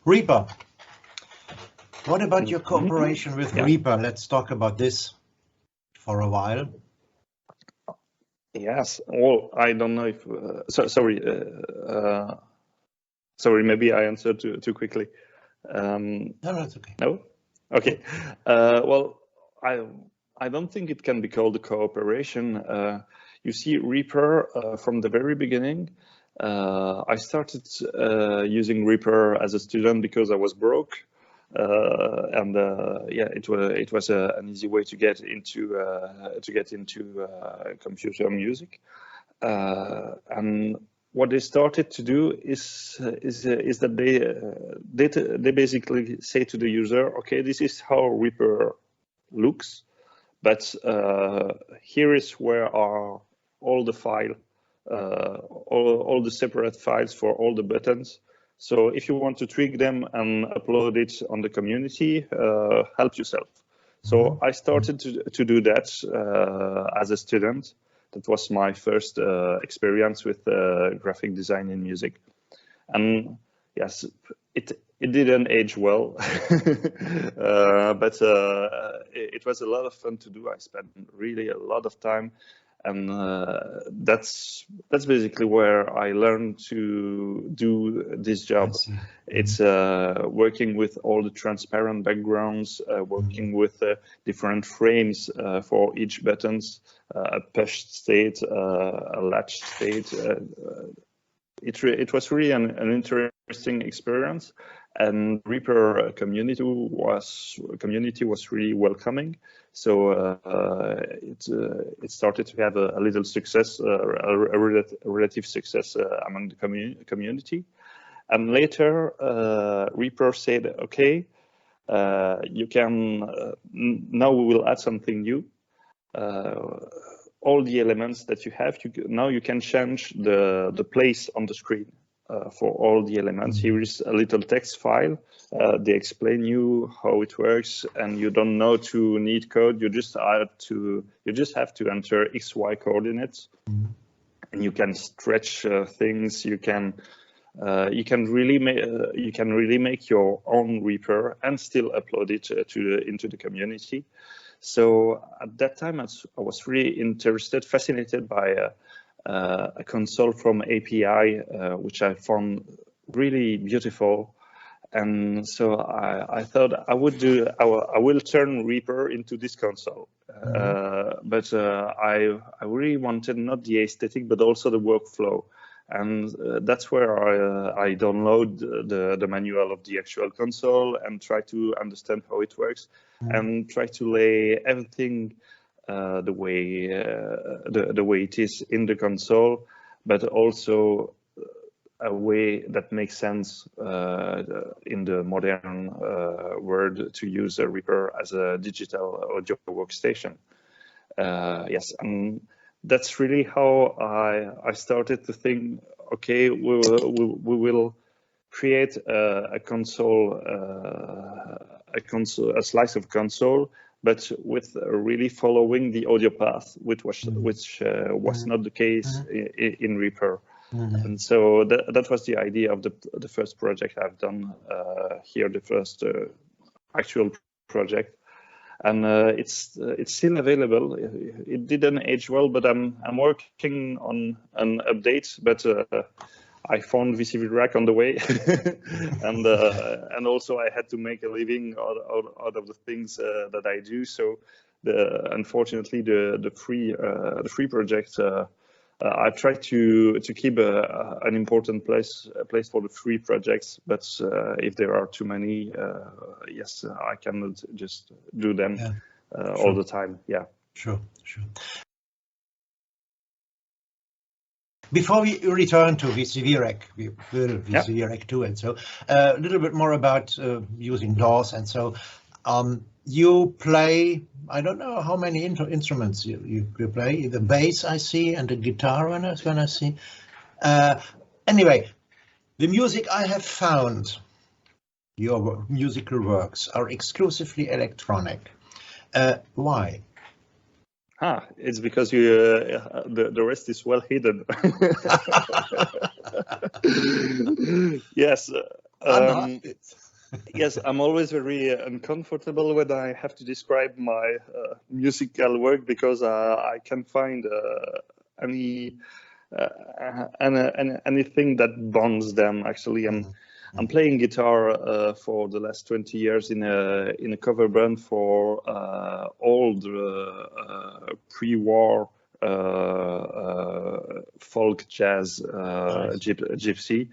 Reaper. What about your cooperation with Reaper? Let's talk about this for a while. Yes. Well, I don't know if. Sorry. Sorry. Maybe I answered too quickly. No, that's okay. No. Okay. Well, I don't think it can be called a cooperation. You see, Reaper from the very beginning. I started using Reaper as a student because I was broke. Yeah, it was an easy way to get into computer music. And what they started to do is that they basically say to the user, okay, this is how Reaper looks, but here is where are all the file, all the separate files for all the buttons. So if you want to tweak them and upload it on the community, help yourself. So I started to do that as a student. That was my first experience with graphic design in music. And yes, it didn't age well, but it was a lot of fun to do. I spent really a lot of time. And that's basically where I learned to do this job. It's working with all the transparent backgrounds, working with different frames for each buttons, a push state, a latch state. It was really an interesting experience, and Reaper community was really welcoming. So it started to have a little success, a relative success among the community. And later, Reaper said, "Okay, you can now we will add something new. All the elements that you have, now you can change the place on the screen for all the elements. Here is a little text file. They explain you how it works, and you don't know to need code. You just have to enter XY coordinates, and you can stretch things. You can really make your own Reaper and still upload it into the community. So at that time, I was really fascinated by a console from API, which I found really beautiful. And so I thought I will turn Reaper into this console. But I really wanted not the aesthetic, but also the workflow. And that's where I download the manual of the actual console and try to understand how it works and try to lay everything the way it is in the console, but also a way that makes sense in the modern world to use a Reaper as a digital audio workstation. Yes, and that's really how I started to think. Okay, we will create a console, a slice of console, but with really following the audio path, which was not the case in Reaper. And so that was the idea of the first project I've done here, the first actual project. And it's still available. It didn't age well, but I'm working on an update. But I found VCV Rack on the way, and also I had to make a living out of the things that I do. So unfortunately the free project. I try to keep an important place for the free projects, but if there are too many, yes, I cannot just do them all the time. Yeah, sure. Before we return to VCV Rack, we will VCV Rack 2, and so a little bit more about using DAWs, and so you play. I don't know how many instruments you play. The bass I see, and the guitar when I see. Anyway, the music I have found, your musical works, are exclusively electronic. Why? It's because the rest is well hidden. Yes, Yes, I'm always very uncomfortable when I have to describe my musical work because I can't find anything that bonds them. Actually, I'm playing guitar for the last 20 years in a cover band for old pre-war folk jazz gypsy.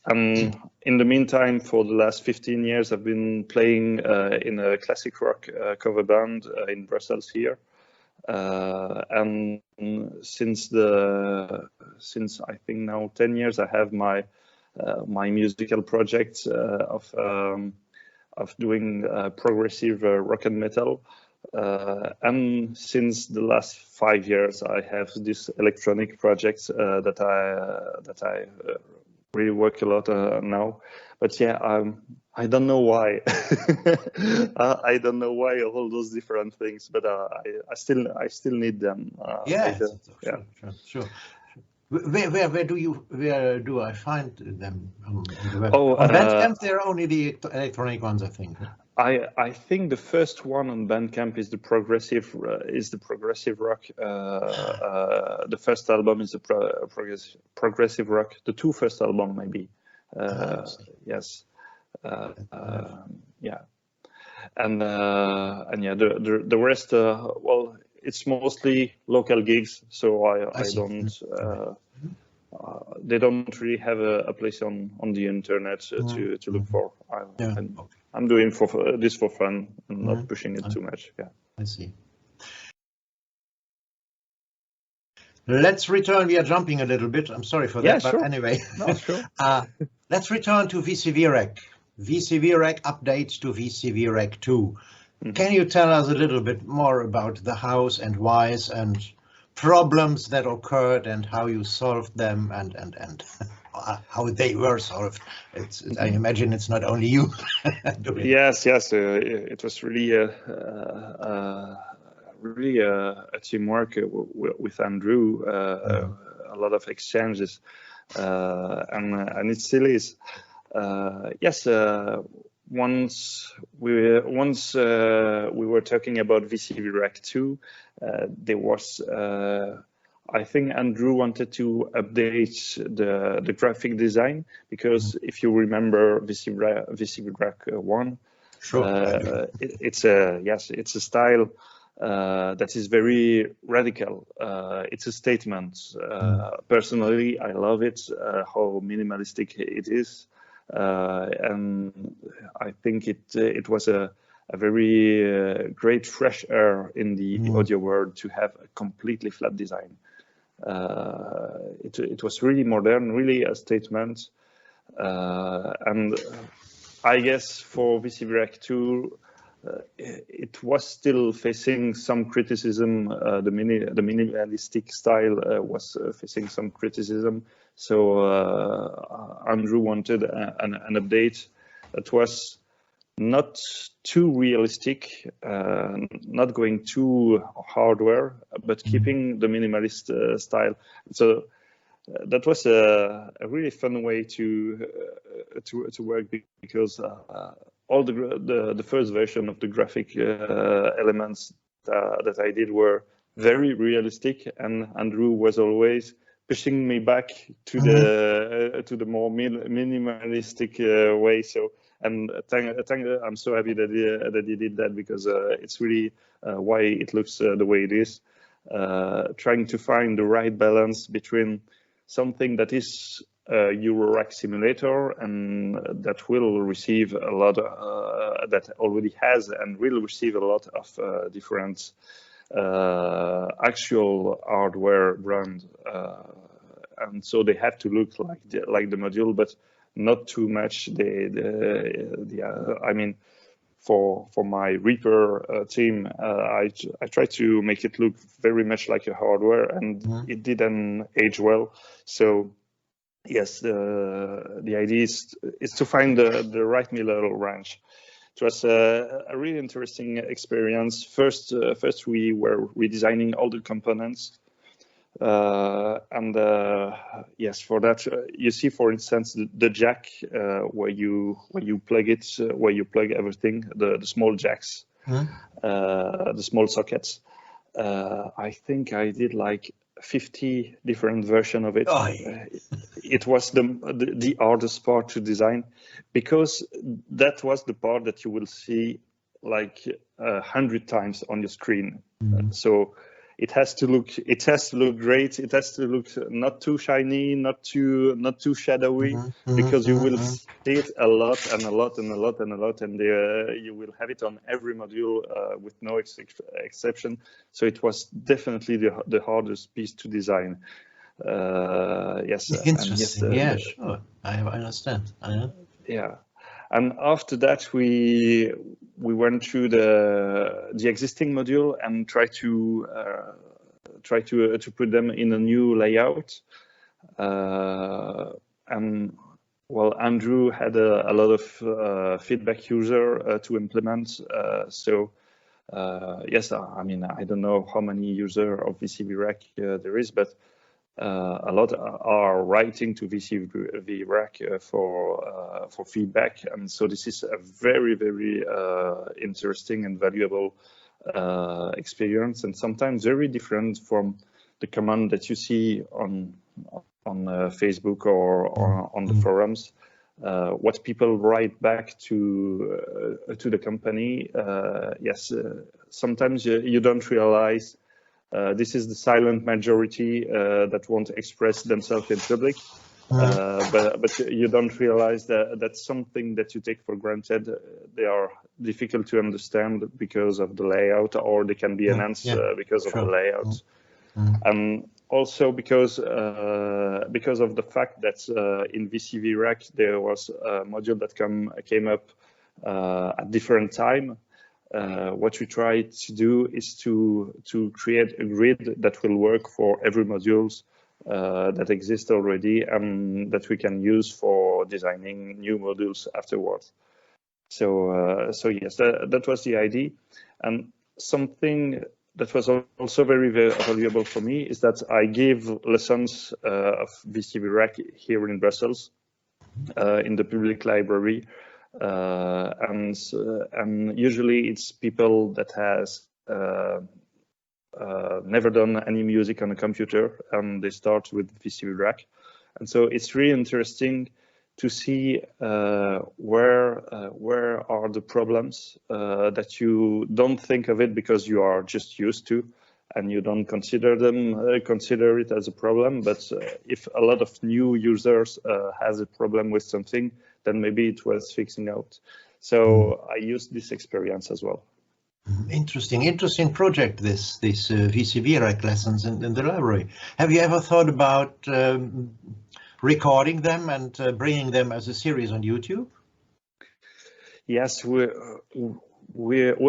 And in the meantime, for the last 15 years, I've been playing in a classic rock cover band in Brussels here. And since I think now 10 years, I have my musical project of doing progressive rock and metal. And since the last 5 years, I have this electronic project that I really work a lot now. But yeah, I don't know why. I don't know why all those different things, but I still need them. Sure. Where do I find them on the web? On Bandcamp, there are only the electronic ones, I think. I think the first one on Bandcamp is the progressive rock. The first album is the progressive rock. The two first album maybe. Yes. Yeah. And yeah, the rest. Well, it's mostly local gigs, so I don't. They don't really have a place on the internet to look for. I'm doing this for fun and not pushing it too much. Yeah, I see. Let's return. We are jumping a little bit. I'm sorry for that, but anyway. No, sure. Let's return to VCV Rack. VCV Rack updates to VCV Rack 2. Can you tell us a little bit more about the hows and whys and problems that occurred and how you solved them and how they were solved? I imagine it's not only you. Yes. It was really a teamwork with Andrew. A lot of exchanges, and it still is. Yes. Once we were talking about VCV Rack 2, there was. I think Andrew wanted to update the graphic design because if you remember VCV Rack 1, it's a style that is very radical. It's a statement. Personally, I love it. How minimalistic it is, and I think it was a very great fresh air in the audio world to have a completely flat design. It was really modern, really a statement, and I guess for VCV Rack 2, it was still facing some criticism. The minimalistic style was facing some criticism. So Andrew wanted an update that was not too realistic, not going too hardware, but keeping the minimalist style. So that was a really fun way to work because all the first version of the graphic elements that I did were very realistic, and Andrew was always pushing me back to the more minimalistic way. So. And I'm so happy that he did that because it's really why it looks the way it is. Trying to find the right balance between something that is a Eurorack simulator and that will receive a lot, that already has and will receive a lot of different actual hardware brand, and so they have to look like the module, but not too much. I mean, for my Reaper team, I try to make it look very much like a hardware, and it didn't age well. So yes, the idea is to find the right middle range. It was a really interesting experience. First we were redesigning all the components. and yes, for that you see, for instance, the jack where you plug it, where you plug everything, the small jacks, the small sockets. I think I did like 50 different versions of it. It was the hardest part to design, because that was the part that you will see like 100 times on your screen. So it has to look great. It has to look not too shiny, not too shadowy, because you will see it a lot and a lot and a lot and a lot, and you will have it on every module with no exception. So it was definitely the hardest piece to design. Yes. Interesting. Yeah, sure. I understand. Yeah. And after that, we went through the existing module and try to put them in a new layout. And well, Andrew had a lot of feedback user to implement. So yes, I mean, I don't know how many users of VCV Rack there is, but a lot are writing to VCV Rack for feedback, and so this is a very, very interesting and valuable experience, and sometimes very different from the command that you see on Facebook or on the forums. What people write back to the company, yes, sometimes you don't realize. This is the silent majority that won't express themselves in public, but you don't realize that that's something that you take for granted. They are difficult to understand because of the layout, or they can be enhanced because of the layout, and also because of the fact that in VCV Rack there was a module that came up at different time. What we try to do is to create a grid that will work for every modules that exist already, and that we can use for designing new modules afterwards. So yes, that was the idea. And something that was also very, very valuable for me is that I gave lessons of VCV Rack here in Brussels in the public library. And usually it's people that has never done any music on a computer, and they start with VCV Rack, and so it's really interesting to see where are the problems that you don't think of it because you are just used to, and you don't consider it as a problem. But if a lot of new users has a problem with something, then maybe it was fixing out. So I used this experience as well. Interesting project, this VCV Rack lessons in the library. Have you ever thought about recording them and bringing them as a series on YouTube? Yes, we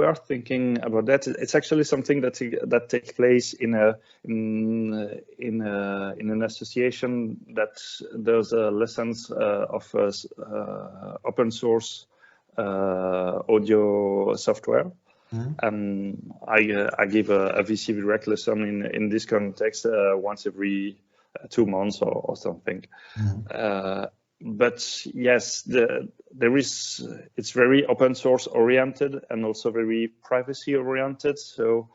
are thinking about that. It's actually something that takes place in an association that does lessons of open source audio software. And I give a VCV Rack lesson in this context once every 2 months or something. But yes, it's very open source oriented and also very privacy oriented. So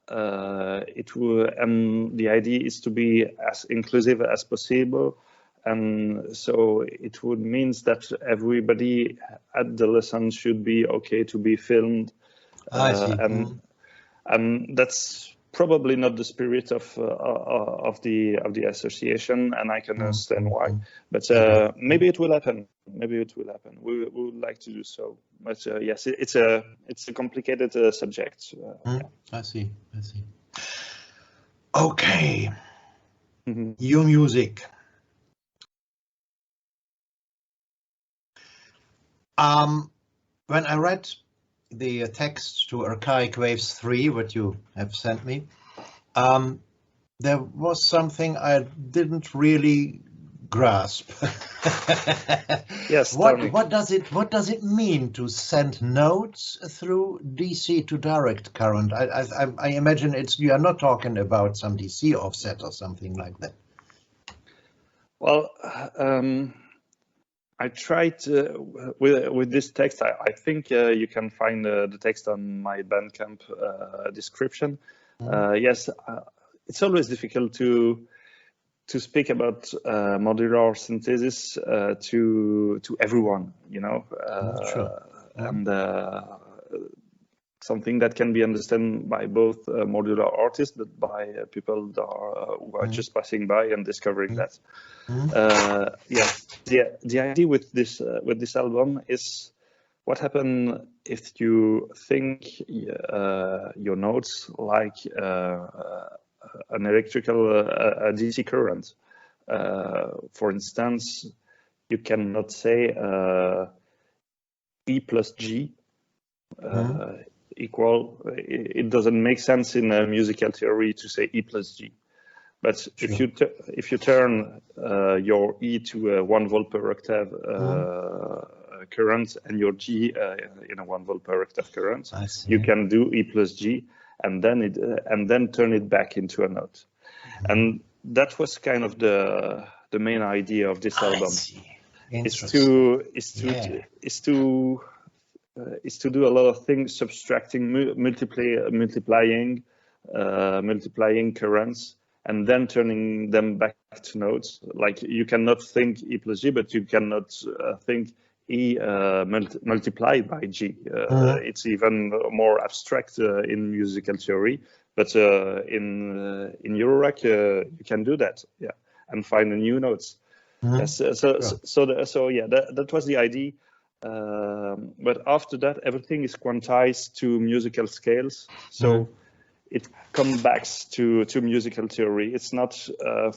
the idea is to be as inclusive as possible. And so it would mean that everybody at the lesson should be okay to be filmed. I see. And that's probably not the spirit of the association, and I can understand why. But maybe it will happen. Maybe it will happen. We would like to do so. But yes, it's a complicated subject. Yeah. I see. Okay. Your music. When I read the text to Archaic Waves III, what you have sent me, there was something I didn't really grasp. Yes. What does it mean to send nodes through DC to direct current? I imagine you are not talking about some DC offset or something like that. Well, I tried with this text. I think you can find the text on my Bandcamp description. Yes, it's always difficult to speak about modular synthesis to everyone, you know, Sure. and something that can be understood by both modular artists, but by people that are, who are just passing by and discovering that. Yes, the idea with this album is what happens if you think your notes like an electrical a DC current. For instance, you cannot say E plus G equal. It doesn't make sense in musical theory to say E plus G. But sure. if you turn your E to a 1 volt per octave current and your G in a 1 volt per octave current, you can do E plus G and then turn it back into a note. And that was kind of the main idea of this album. Is to do a lot of things, subtracting, multiplying currents, and then turning them back to notes. Like you cannot think E plus G, but you cannot think E multiplied by G. It's even more abstract in musical theory, but in Eurorack you can do that, yeah, and find new notes. Yes, so yeah, that was the idea. But after that, everything is quantized to musical scales. So it comes back to musical theory. It's not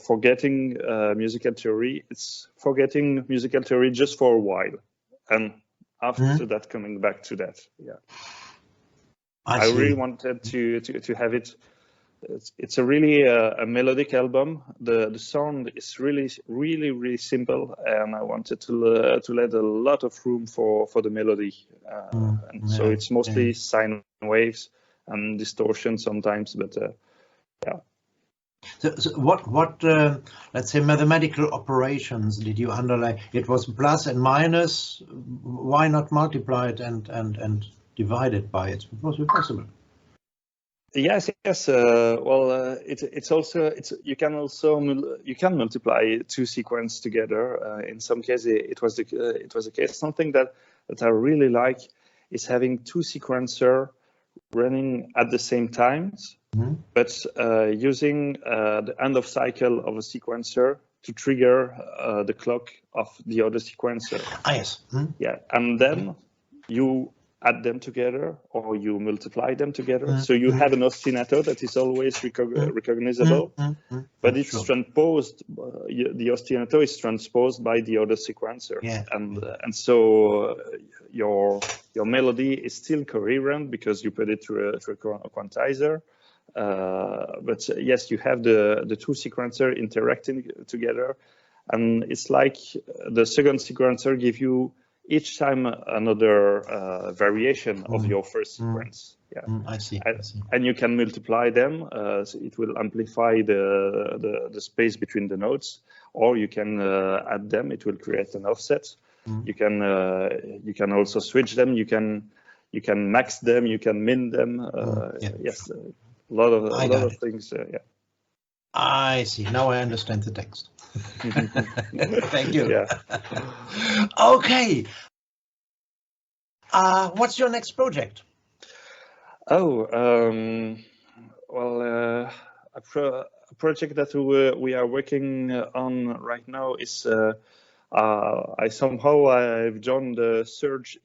forgetting musical theory. It's forgetting musical theory just for a while, and after that, coming back to that. Yeah, I really wanted to have it. It's a really a melodic album. The sound is really simple, and I wanted to let a lot of room for the melody. And so it's mostly sine waves and distortion sometimes, but yeah. So what let's say mathematical operations did you underlie? It was plus and minus. Why not multiply it and divide it by it? It was possible. Yes. Well, you can multiply two sequences together. In some cases, it was the case. Something that I really like is having two sequencers running at the same time, but using the end of cycle of a sequencer to trigger the clock of the other sequencer. Yes. Yeah, and then you add them together or you multiply them together. So you have an ostinato that is always recognizable, but it's transposed. The ostinato is transposed by the other sequencer, and so your melody is still coherent because you put it through a quantizer. But yes, you have the two sequencer interacting together, and it's like the second sequencer gives you each time another variation of your first sequence. Yeah, I see. And you can multiply them. So it will amplify the space between the notes, or you can add them. It will create an offset. You can also switch them. You can max them. You can min them. Yes, a lot of things. Yeah. I see. Now I understand the text. Thank you. Yeah. Okay. What's your next project? Oh, well, a project that we are working on right now is I've joined the Surge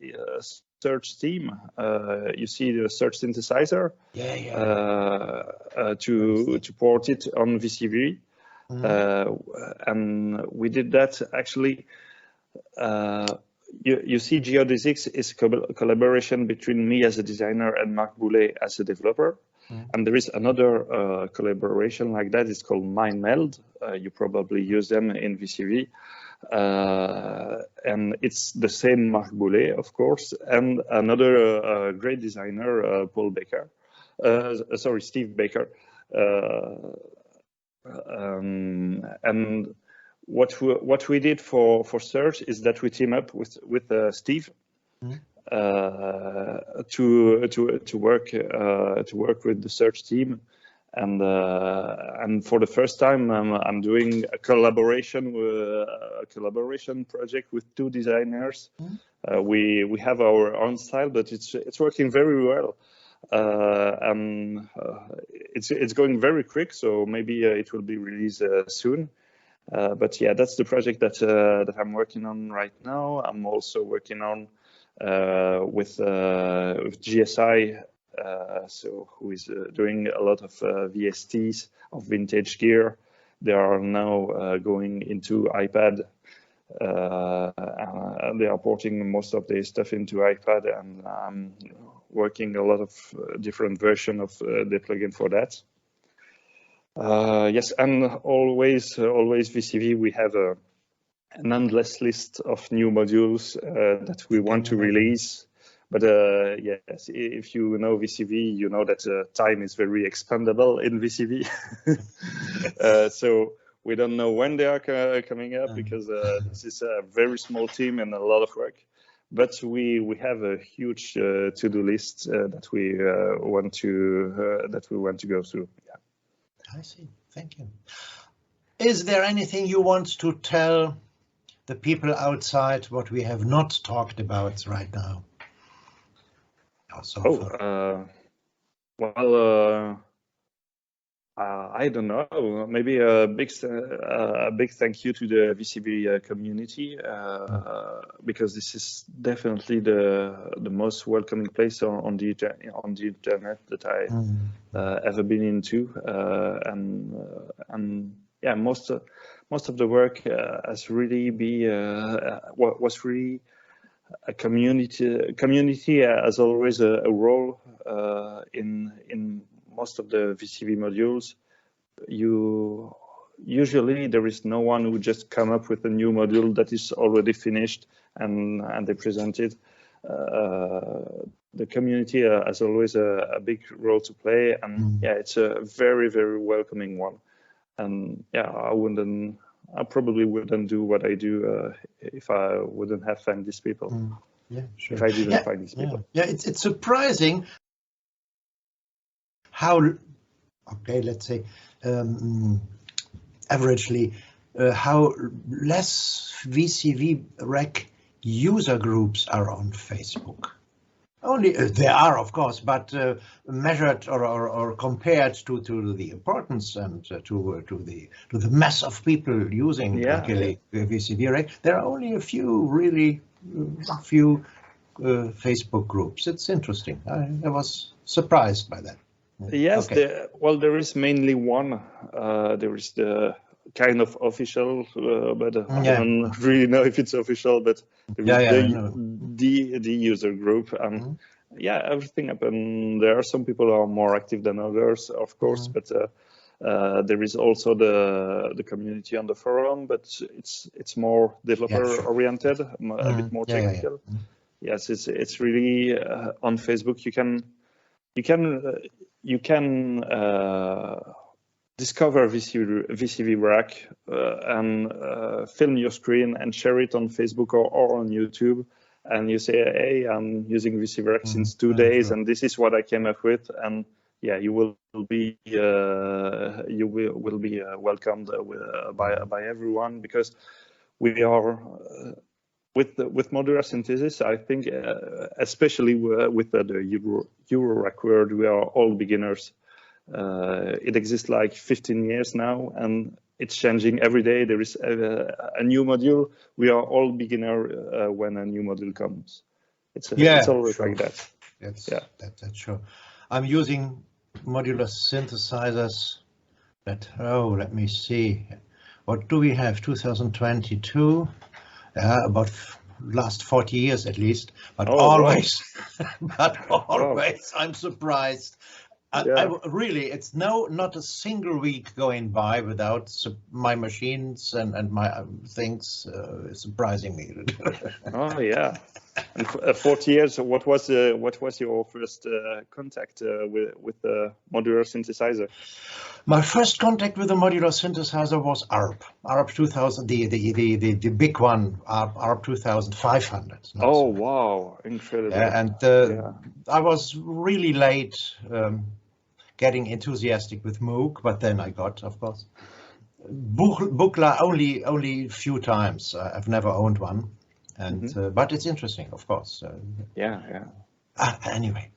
team. You see the Surge synthesizer. To port it on VCV, and we did that actually. You see, Geodesics is a collaboration between me as a designer and Marc Boulet as a developer. And there is another collaboration like that. It's called MindMeld. You probably use them in VCV. And it's the same Marc Boulet, of course, and another great designer, Steve Baker. And what we did for search is that we team up with Steve to work with the search team, and for the first time I'm doing a collaboration project with two designers. We have our own style, but it's working very well. And it's going very quick, so maybe it will be released soon. But yeah, that's the project that I'm working on right now. I'm also working on with GSI, so who is doing a lot of VSTs of vintage gear. They are now going into iPad. They are porting most of their stuff into iPad, and I'm working a lot of different versions of the plugin for that. Yes, and always VCV, we have an endless list of new modules that we want to release. But yes, if you know VCV, you know that time is very expendable in VCV. So we don't know when they are coming up, because this is a very small team and a lot of work. But we have a huge to-do list that we want to go through. Yeah. I see. Thank you. Is there anything you want to tell the people outside what we have not talked about right now? I don't know. Maybe a big thank you to the VCV community, because this is definitely the most welcoming place on the internet that I ever been into, and yeah, most of the work has really was really a community. Community has always a role in most of the VCV modules. Usually there is no one who just come up with a new module that is already finished and they present it. The community has always a big role to play, and yeah, it's a very, very welcoming one. And yeah, I probably wouldn't do what I do if I wouldn't have found these people. Yeah, sure. If I didn't find these people. Yeah, it's surprising how, okay, let's say, averagely, how less VCV Rack user groups are on Facebook. Only there are, of course, but measured or compared to the importance and to the mass of people using VCV Rack, there are only a few Facebook groups. It's interesting. I was surprised by that. Yes, okay. There is mainly one. There is the kind of official, but I don't really know if it's official. But there is the user group, and yeah, everything happened. There are some people who are more active than others, of course, but there is also the community on the forum, but it's more developer oriented, a bit more technical. Yes, it's really on Facebook. You can discover VCV Rack and film your screen and share it on Facebook or on YouTube, and you say, hey, I'm using VCV Rack since 2 days, and this is what I came up with, and yeah, you will be welcomed by everyone, because we are with modular synthesis. I think especially with the Euro Rack world, we are all beginners. It exists like 15 years now, and it's changing every day. There is a new module. We are all beginner when a new module comes. It's always like that. That's true. I'm using modular synthesizers. Let me see. What do we have? 2022. About last 40 years at least, but always I'm surprised. I really, it's not a single week going by without my machines and my things surprising me. Oh yeah, and 40 years. What was your first contact with the modular synthesizer? My first contact with the modular synthesizer was ARP 2000, the big one, ARP 2500. Oh, wow, incredible. And I was really late getting enthusiastic with Moog, but then I got, of course, Buchla only a few times. I've never owned one, and but it's interesting, of course. Anyway.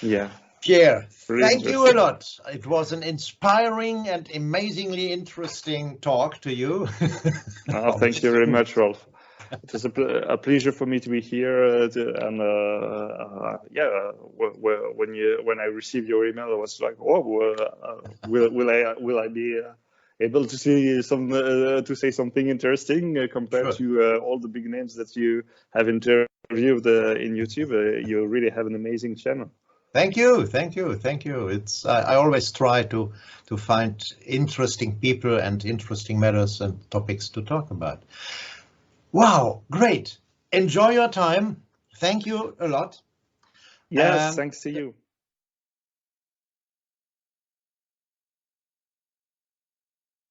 Yeah. Pierre, thank you a lot. It was an inspiring and amazingly interesting talk to you. Thank you very much, Rolf. It was a pleasure for me to be here. When I received your email, I was like, "Oh, will I be able to see to say something interesting compared to all the big names that you have interviewed in YouTube? You really have an amazing channel." Thank you. It's I always try to find interesting people and interesting matters and topics to talk about. Wow, great! Enjoy your time. Thank you a lot. Yes, thanks to you.